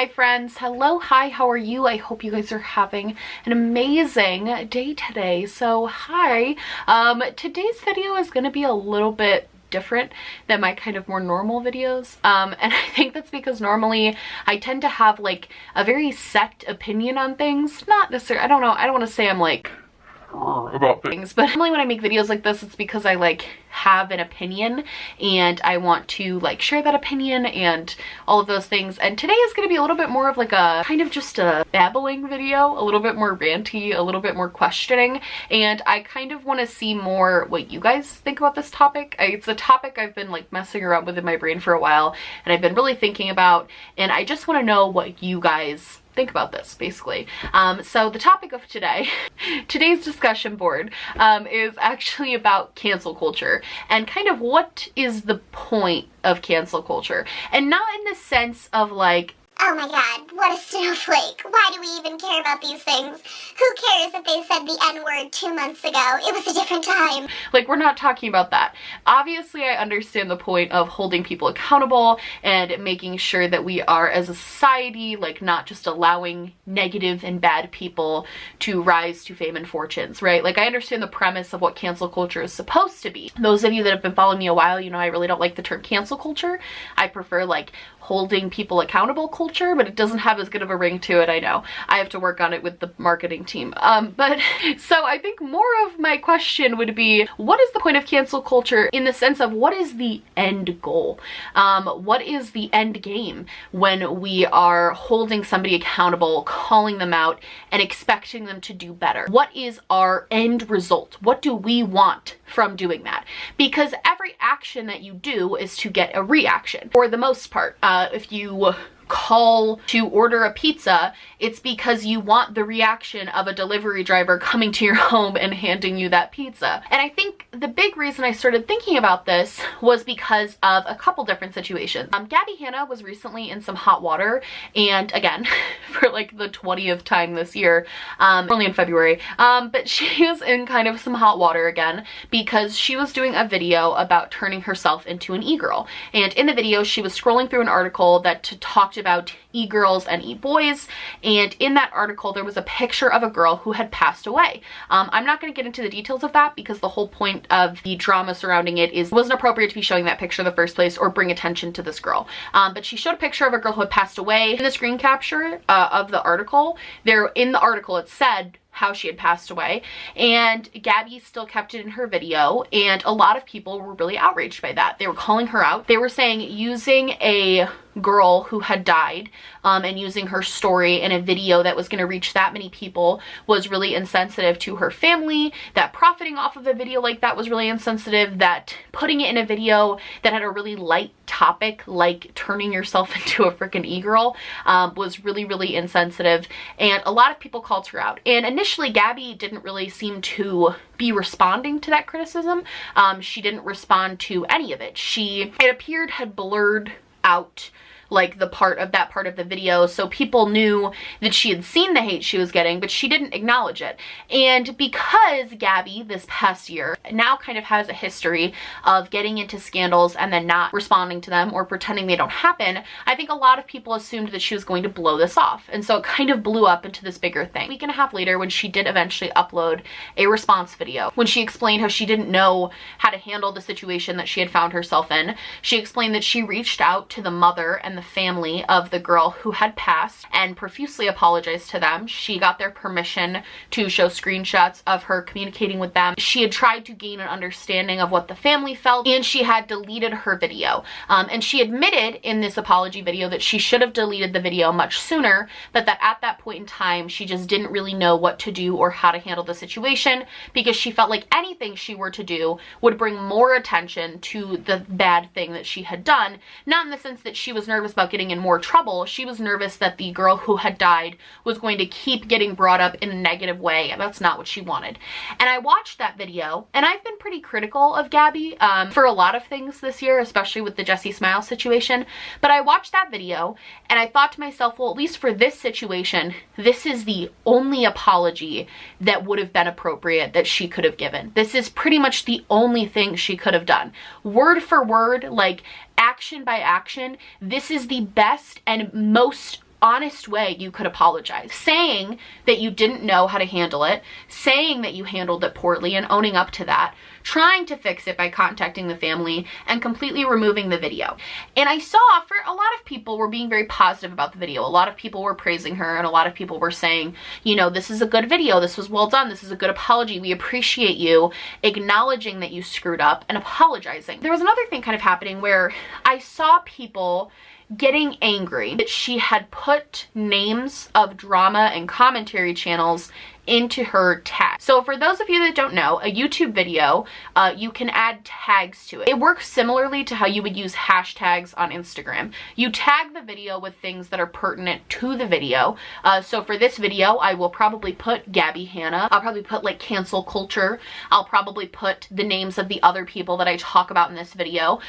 Hi friends, hello, hi, how are you? I hope you guys are having an amazing day today. So hi, today's video is going to be a little bit different than my kind of more normal videos, and I think that's because normally I tend to have like a very set opinion on things. Not necessarily, I don't want to say I'm like about things, but normally when I make videos like this, it's because I like have an opinion and I want to like share that opinion and all of those things. And today is going to be a little bit more of like a kind of just a babbling video, a little bit more ranty, a little bit more questioning, and I kind of want to see more what you guys think about this topic. It's a topic I've been like messing around with in my brain for a while and I've been really thinking about, and I just want to know what you guys think about this, basically. So the topic of today's discussion board is actually about cancel culture and kind of what is the point of cancel culture, and not in the sense of like, oh my god, what a snowflake. Why do we even care about these things? Who cares if they said the N-word 2 months ago? It was a different time. Like, we're not talking about that. Obviously, I understand the point of holding people accountable and making sure that we are, as a society, like not just allowing negative and bad people to rise to fame and fortunes, right? Like, I understand the premise of what cancel culture is supposed to be. Those of you that have been following me a while, you know I really don't like the term cancel culture. I prefer like holding people accountable culture, but it doesn't have as good of a ring to it. I know I have to work on it with the marketing team, but so I think more of my question would be, what is the point of cancel culture in the sense of what is the end goal? What is the end game when we are holding somebody accountable, calling them out, and expecting them to do better? What is our end result? What do we want from doing that? Because every action that you do is to get a reaction, for the most part. If you call to order a pizza, it's because you want the reaction of a delivery driver coming to your home and handing you that pizza. And I think the big reason I started thinking about this was because of a couple different situations. Gabby Hannah was recently in some hot water, and again, for like the 20th time this year, only in February, but she was in kind of some hot water again because she was doing a video about turning herself into an e-girl. And in the video, she was scrolling through an article that talked about e-girls and e-boys, and in that article there was a picture of a girl who had passed away. I'm not going to get into the details of that because the whole point of the drama surrounding it wasn't appropriate to be showing that picture in the first place or bring attention to this girl. But she showed a picture of a girl who had passed away. In the screen capture of the article, it said how she had passed away, and Gabby still kept it in her video, and a lot of people were really outraged by that. They were calling her out. They were saying using a girl who had died and using her story in a video that was going to reach that many people was really insensitive to her family, that profiting off of a video like that was really insensitive, that putting it in a video that had a really light topic like turning yourself into a freaking e-girl was really, really insensitive, and a lot of people called her out. And initially Gabby didn't really seem to be responding to that criticism. She didn't respond to any of it. It appeared, had blurred out like that part of the video, so people knew that she had seen the hate she was getting, but she didn't acknowledge it. And because Gabby this past year now kind of has a history of getting into scandals and then not responding to them or pretending they don't happen, I think a lot of people assumed that she was going to blow this off, and so it kind of blew up into this bigger thing. A week and a half later, when she did eventually upload a response video, when she explained how she didn't know how to handle the situation that she had found herself in, she explained that she reached out to the mother and the family of the girl who had passed and profusely apologized to them. She got their permission to show screenshots of her communicating with them. She had tried to gain an understanding of what the family felt, and she had deleted her video. And she admitted in this apology video that she should have deleted the video much sooner, but that at that point in time she just didn't really know what to do or how to handle the situation, because she felt like anything she were to do would bring more attention to the bad thing that she had done. Not in the sense that she was nervous about getting in more trouble. She was nervous that the girl who had died was going to keep getting brought up in a negative way, and that's not what she wanted. And I watched that video, and I've been pretty critical of Gabby for a lot of things this year, especially with the Jessie Smile situation, but I watched that video and I thought to myself, well, at least for this situation, this is the only apology that would have been appropriate that she could have given. This is pretty much the only thing she could have done. Word for word, like action by action, this is the best and most honest way you could apologize. Saying that you didn't know how to handle it, saying that you handled it poorly and owning up to that, trying to fix it by contacting the family, and completely removing the video. And I saw for a lot of people were being very positive about the video. A lot of people were praising her, and a lot of people were saying, you know, this is a good video, this was well done, this is a good apology, we appreciate you acknowledging that you screwed up and apologizing. There was another thing kind of happening where I saw people getting angry that she had put names of drama and commentary channels into her tag. So for those of you that don't know, a YouTube video, you can add tags to it. It works similarly to how you would use hashtags on Instagram. You tag the video with things that are pertinent to the video. So for this video, I will probably put Gabby Hannah. I'll probably put like cancel culture. I'll probably put the names of the other people that I talk about in this video,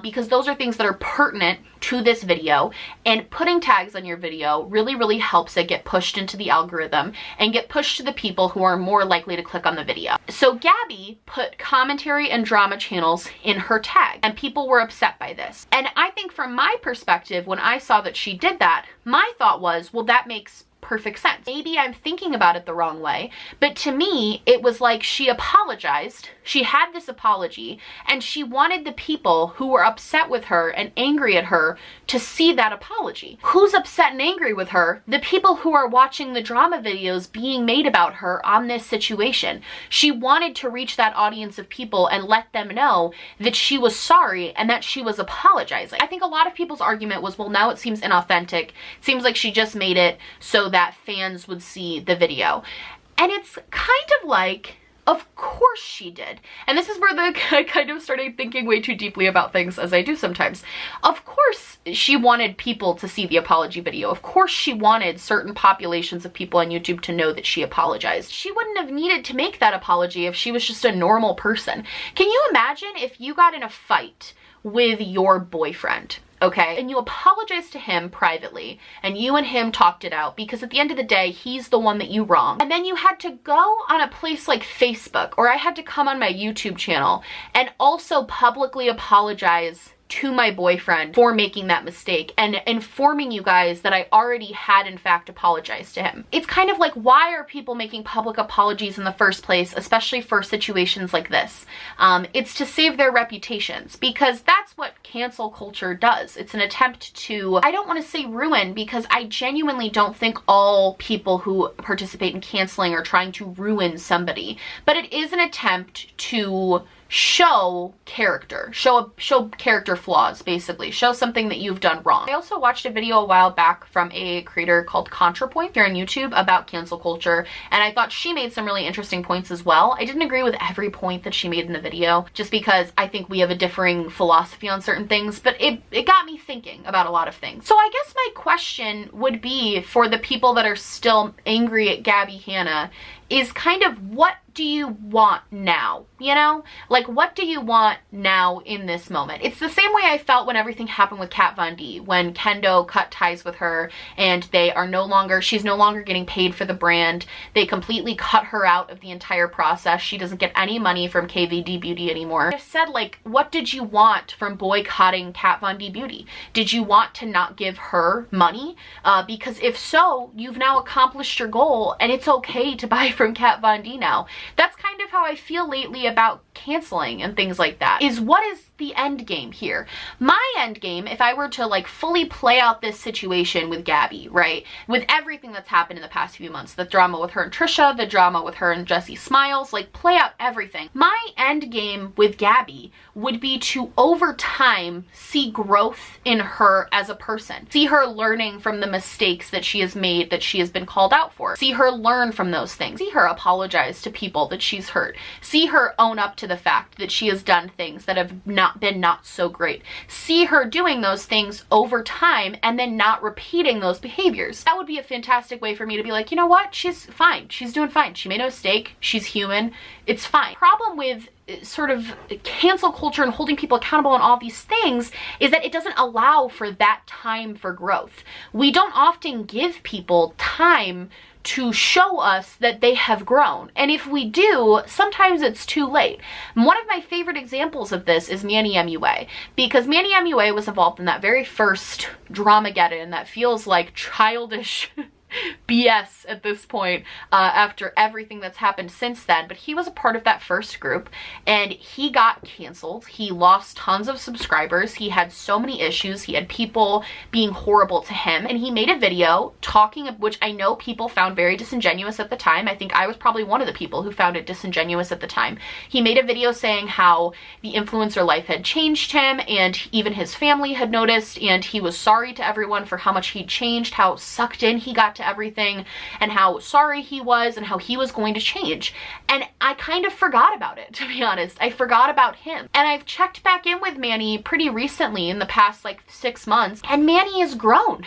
because those are things that are pertinent to this video, and putting tags on your video really, really helps it get pushed into the algorithm and get pushed to the people who are more likely to click on the video. So Gabby put commentary and drama channels in her tag, and people were upset by this. And I think from my perspective, when I saw that she did that, my thought was, well, that makes perfect sense. Maybe I'm thinking about it the wrong way, but to me, it was like she apologized. She had this apology, and she wanted the people who were upset with her and angry at her to see that apology. Who's upset and angry with her? The people who are watching the drama videos being made about her on this situation. She wanted to reach that audience of people and let them know that she was sorry and that she was apologizing. I think a lot of people's argument was, well, now it seems inauthentic. It seems like she just made it so that fans would see the video. And it's kind of like, of course she did. And this is where I kind of started thinking way too deeply about things, as I do sometimes. Of course she wanted people to see the apology video. Of course she wanted certain populations of people on YouTube to know that she apologized. She wouldn't have needed to make that apology if she was just a normal person. Can you imagine if you got in a fight with your boyfriend? Okay, and you apologize to him privately, and you and him talked it out, because at the end of the day, he's the one that you wronged. And then you had to go on a place like Facebook, or I had to come on my YouTube channel and also publicly apologize to my boyfriend for making that mistake and informing you guys that I already had in fact apologized to him. It's kind of like, why are people making public apologies in the first place, especially for situations like this? It's to save their reputations, because that's what cancel culture does. It's an attempt to, I don't want to say ruin, because I genuinely don't think all people who participate in canceling are trying to ruin somebody, but it is an attempt to show character, show character flaws, basically. Show something that you've done wrong. I also watched a video a while back from a creator called ContraPoint here on YouTube about cancel culture, and I thought she made some really interesting points as well. I didn't agree with every point that she made in the video, just because I think we have a differing philosophy on certain things, but it got me thinking about a lot of things. So I guess my question would be, for the people that are still angry at Gabby Hannah, is kind of, what do you want now? You know, like, what do you want now in this moment? It's the same way I felt when everything happened with Kat Von D, when Kendo cut ties with her and she's no longer getting paid for the brand. They completely cut her out of the entire process. She doesn't get any money from KVD Beauty anymore. I've said, like, what did you want from boycotting Kat Von D Beauty? Did you want to not give her money? Because if so, you've now accomplished your goal, and it's okay to buy from Kat Von D now. That's kind of how I feel lately about canceling and things like that, is what is the end game here? My end game, if I were to like fully play out this situation with Gabby, right, with everything that's happened in the past few months, the drama with her and Trisha, the drama with her and Jessie Smiles, like, play out everything. My end game with Gabby would be to, over time, see growth in her as a person. See her learning from the mistakes that she has made, that she has been called out for. See her learn from those things. See her apologize to people that she's hurt. See her own up to the fact that she has done things that have not been not so great. See her doing those things over time and then not repeating those behaviors. That would be a fantastic way for me to be like, you know what? She's fine. She's doing fine. She made a mistake. She's human. It's fine. Problem with sort of cancel culture and holding people accountable and all these things is that it doesn't allow for that time for growth. We don't often give people time to show us that they have grown. And if we do, sometimes it's too late. One of my favorite examples of this is Manny MUA, because Manny MUA was involved in that very first Dramageddon that feels like childish BS at this point, after everything that's happened since then. But he was a part of that first group, and he got canceled. He lost tons of subscribers. He had so many issues. He had people being horrible to him, and he made a video talking, which I know people found very disingenuous at the time. I think I was probably one of the people who found it disingenuous at the time. He made a video saying how the influencer life had changed him, and even his family had noticed, and he was sorry to everyone for how much he'd changed, how sucked in he got to everything, and how sorry he was, and how he was going to change. And I kind of forgot about it, to be honest. I forgot about him. And I've checked back in with Manny pretty recently in the past like 6 months, and Manny has grown.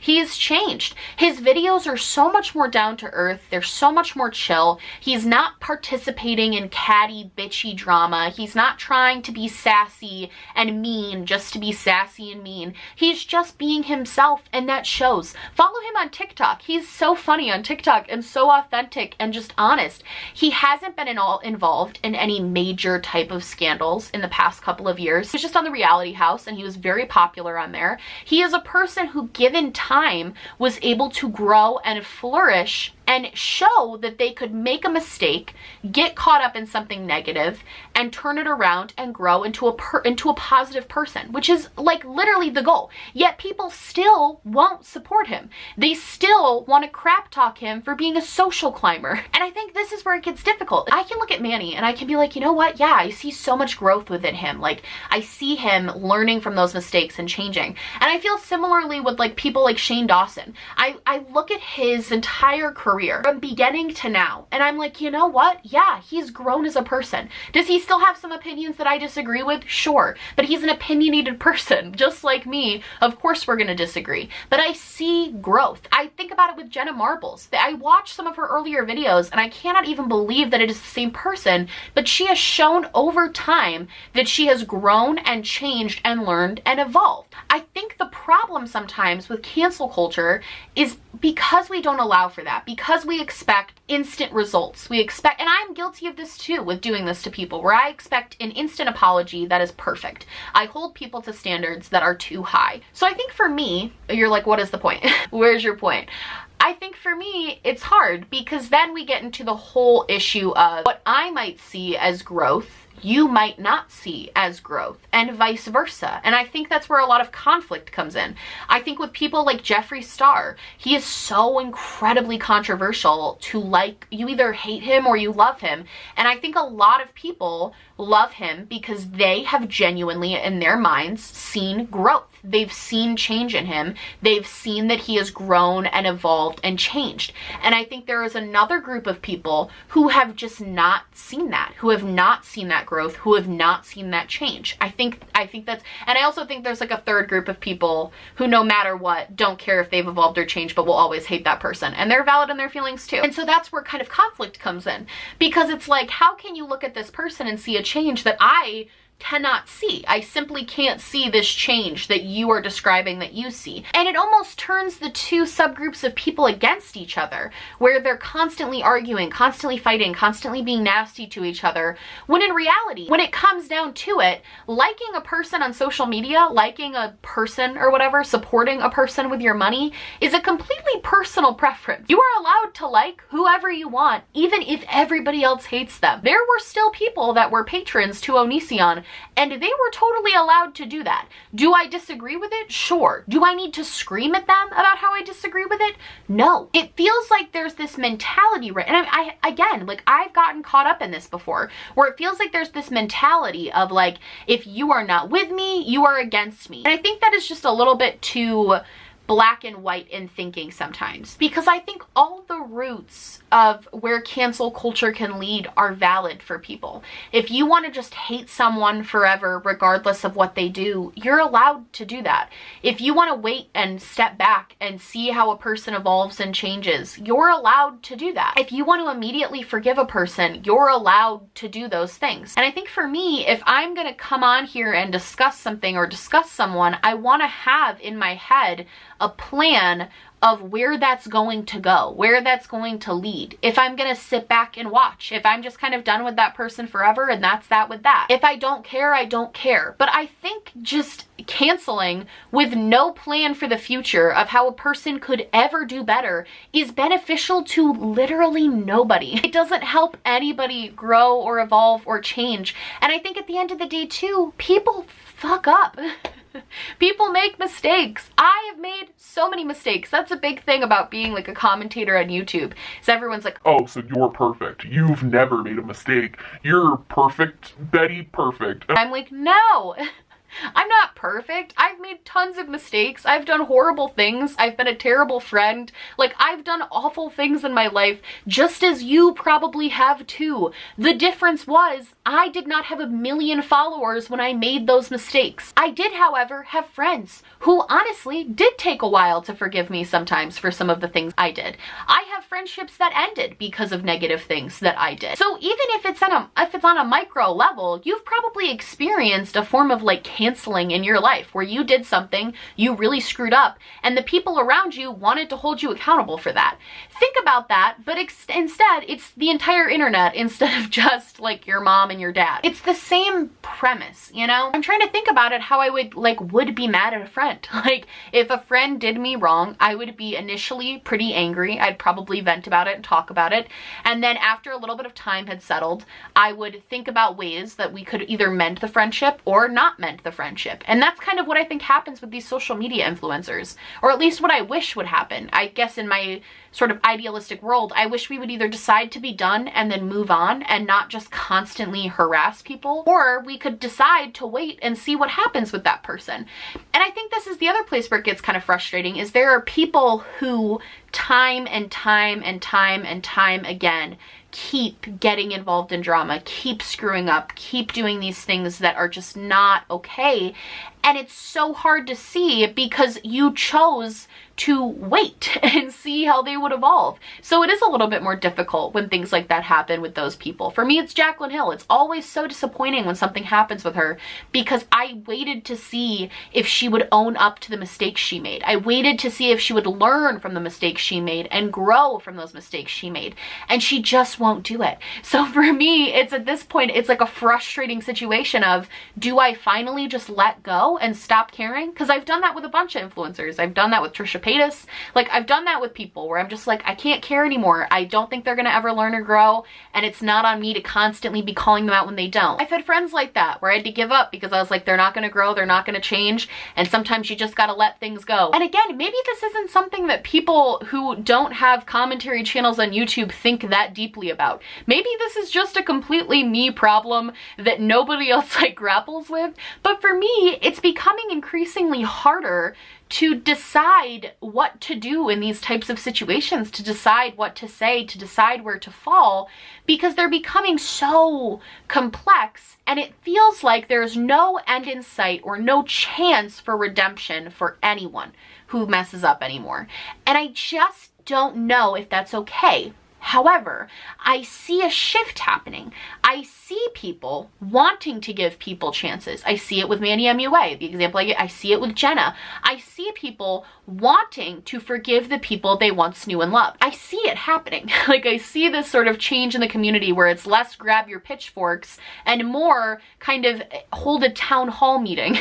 He has changed. His videos are so much more down to earth. They're so much more chill. He's not participating in catty, bitchy drama. He's not trying to be sassy and mean just to be sassy and mean. He's just being himself, and that shows. Follow him on TikTok. He's so funny on TikTok and so authentic and just honest. He hasn't been involved in any major type of scandals in the past couple of years. He was just on the Reality House, and he was very popular on there. He is a person who, given time, was able to grow and flourish and show that they could make a mistake, get caught up in something negative, and turn it around and grow into a positive person, which is like literally the goal. Yet people still won't support him. They still want to crap talk him for being a social climber. And I think this is where it gets difficult. I can look at Manny and I can be like, you know what? Yeah, I see so much growth within him. Like, I see him learning from those mistakes and changing. And I feel similarly with like people like Shane Dawson. I look at his entire career from beginning to now, and I'm like, you know what? Yeah, he's grown as a person. Does he still have some opinions that I disagree with? Sure. But he's an opinionated person, just like me. Of course we're gonna disagree. But I see growth. I think about it with Jenna Marbles. I watched some of her earlier videos, and I cannot even believe that it is the same person, but she has shown over time that she has grown and changed and learned and evolved. I think the problem sometimes with cancel culture is because we don't allow for that, because we expect instant results. We expect, and I'm guilty of this too with doing this to people, where I expect an instant apology that is perfect. I hold people to standards that are too high. So I think for me, you're like, what is the point? Where's your point? I think for me, it's hard, because then we get into the whole issue of what I might see as growth, you might not see as growth, and vice versa. And I think that's where a lot of conflict comes in. I think with people like Jeffree Star, he is so incredibly controversial to, like, you either hate him or you love him. And I think a lot of people love him because they have genuinely, in their minds, seen growth. They've seen change in him. They've seen that he has grown and evolved and changed. And I think there is another group of people who have just not seen that, who have not seen that growth, who have not seen that change. I think that's, and I also think there's like a third group of people who, no matter what, don't care if they've evolved or changed, but will always hate that person. And they're valid in their feelings too. And so that's where kind of conflict comes in, because it's like, how can you look at this person and see a change that I cannot see? I simply can't see this change that you are describing that you see. And it almost turns the two subgroups of people against each other, where they're constantly arguing, constantly fighting, constantly being nasty to each other, when in reality, when it comes down to it, liking a person on social media, liking a person or whatever, supporting a person with your money, is a completely personal preference. You are allowed to like whoever you want, even if everybody else hates them. There were still people that were patrons to Onision, and they were totally allowed to do that. Do I disagree with it? Sure. Do I need to scream at them about how I disagree with it? No. It feels like there's this mentality, right? And again, like, I've gotten caught up in this before, where it feels like there's this mentality of like, if you are not with me, you are against me. And I think that is just a little bit too black and white in thinking sometimes, because I think all the roots of where cancel culture can lead are valid for people. If you want to just hate someone forever, regardless of what they do, you're allowed to do that. If you want to wait and step back and see how a person evolves and changes, you're allowed to do that. If you want to immediately forgive a person, you're allowed to do those things. And I think for me, if I'm going to come on here and discuss something or discuss someone, I want to have in my head a plan of where that's going to go, where that's going to lead. If I'm gonna sit back and watch, if I'm just kind of done with that person forever and that's that with that. If I don't care, I don't care. But I think just canceling with no plan for the future of how a person could ever do better is beneficial to literally nobody. It doesn't help anybody grow or evolve or change. And I think at the end of the day too, people fuck up. People make mistakes. I have made so many mistakes. That's a big thing about being like a commentator on YouTube. Is everyone's like, oh, so you're perfect. You've never made a mistake. You're perfect, Betty, perfect. I'm like, no. I'm not perfect. I've made tons of mistakes. I've done horrible things. I've been a terrible friend. Like, I've done awful things in my life, just as you probably have too. The difference was I did not have 1 million followers when I made those mistakes. I did, however, have friends who honestly did take a while to forgive me sometimes for some of the things I did. I have friendships that ended because of negative things that I did. So even if it's on a micro level, you've probably experienced a form of like canceling in your life where you did something, you really screwed up, and the people around you wanted to hold you accountable for that. Think about that, but instead it's the entire internet instead of just like your mom and your dad. It's the same premise, you know? I'm trying to think about it how I would be mad at a friend. Like, if a friend did me wrong, I would be initially pretty angry. I'd probably vent about it and talk about it. And then after a little bit of time had settled, I would think about ways that we could either mend the friendship or not mend the friendship. And that's kind of what I think happens with these social media influencers, or at least what I wish would happen. I guess in my sort of idealistic world, I wish we would either decide to be done and then move on and not just constantly harass people, or we could decide to wait and see what happens with that person. And I think this is the other place where it gets kind of frustrating, is there are people who time and time and time and time again keep getting involved in drama, keep screwing up, keep doing these things that are just not okay. And it's so hard to see because you chose to wait and see how they would evolve. So it is a little bit more difficult when things like that happen with those people. For me, it's Jaclyn Hill. It's always so disappointing when something happens with her because I waited to see if she would own up to the mistakes she made. I waited to see if she would learn from the mistakes she made and grow from those mistakes she made. And she just won't do it. So for me, it's at this point, it's like a frustrating situation of, do I finally just let go and stop caring? Because I've done that with a bunch of influencers. I've done that with Trisha Paytas. Like, I've done that with people where I'm just like, I can't care anymore. I don't think they're gonna ever learn or grow, and it's not on me to constantly be calling them out when they don't. I've had friends like that where I had to give up because I was like, they're not gonna grow, they're not gonna change, and sometimes you just gotta let things go. And again, maybe this isn't something that people who don't have commentary channels on YouTube think that deeply about. Maybe this is just a completely me problem that nobody else like grapples with, but for me, it's becoming increasingly harder to decide what to do in these types of situations, to decide what to say, to decide where to fall, because they're becoming so complex and it feels like there's no end in sight or no chance for redemption for anyone who messes up anymore. And I just don't know if that's okay. However, I see a shift happening. I see people wanting to give people chances. I see it with Manny MUA, the example I see it with Jenna. I see people wanting to forgive the people they once knew and loved. I see it happening. Like, I see this sort of change in the community where it's less grab your pitchforks and more kind of hold a town hall meeting.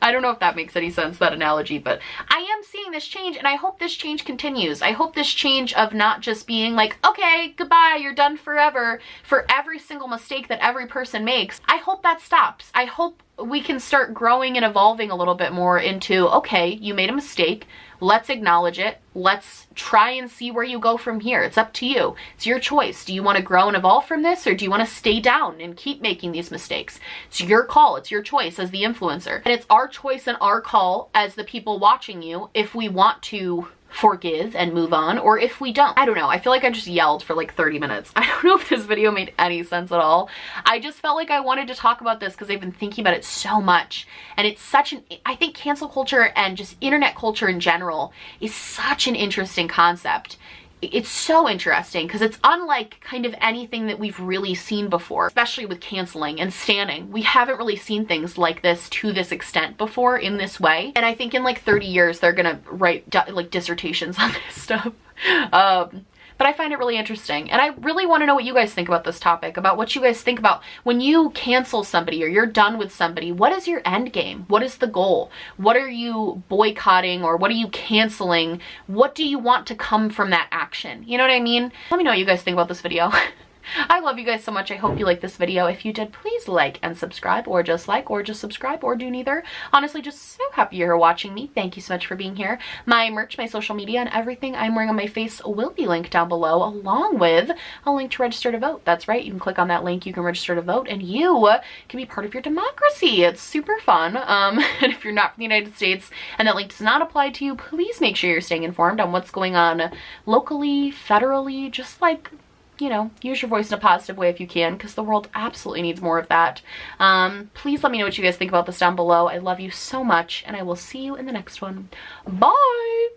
I don't know if that makes any sense, that analogy, but I am seeing this change, and I hope this change continues. I hope this change of not just being like, okay, goodbye, you're done forever, for every single mistake that every person makes. I hope that stops. I hope we can start growing and evolving a little bit more into, okay, you made a mistake, let's acknowledge it, let's try and see where you go from here. It's up to you. It's your choice. Do you want to grow and evolve from this, or do you want to stay down and keep making these mistakes? It's your call. It's your choice as the influencer. And it's our choice and our call as the people watching you if we want to forgive and move on, or if we don't. I don't know. I feel like I just yelled for like 30 minutes. I don't know if this video made any sense at all. I just felt like I wanted to talk about this because I've been thinking about it so much. And it's such an, I think cancel culture and just internet culture in general is such an interesting concept. it's so interesting because it's unlike kind of anything that we've really seen before, especially with canceling and standing. We haven't really seen things like this to this extent before in this way. And I think in like 30 years, they're gonna write like dissertations on this stuff. But I find it really interesting. And I really want to know what you guys think about this topic, about what you guys think about when you cancel somebody or you're done with somebody. What is your end game? What is the goal? What are you boycotting or what are you canceling? What do you want to come from that action? You know what I mean? Let me know what you guys think about this video. I love you guys so much. I hope you liked this video. If you did, please like and subscribe, or just subscribe, or do neither. Honestly, just so happy you're watching me. Thank you so much for being here. My merch, my social media, and everything I'm wearing on my face will be linked down below, along with a link to register to vote. That's right. You can click on that link. You can register to vote, and you can be part of your democracy. It's super fun. And if you're not from the United States and that link does not apply to you, please make sure you're staying informed on what's going on locally, federally, just like, you know, use your voice in a positive way if you can, because the world absolutely needs more of that. Please let me know what you guys think about this down below. I love you so much, and I will see you in the next one. Bye!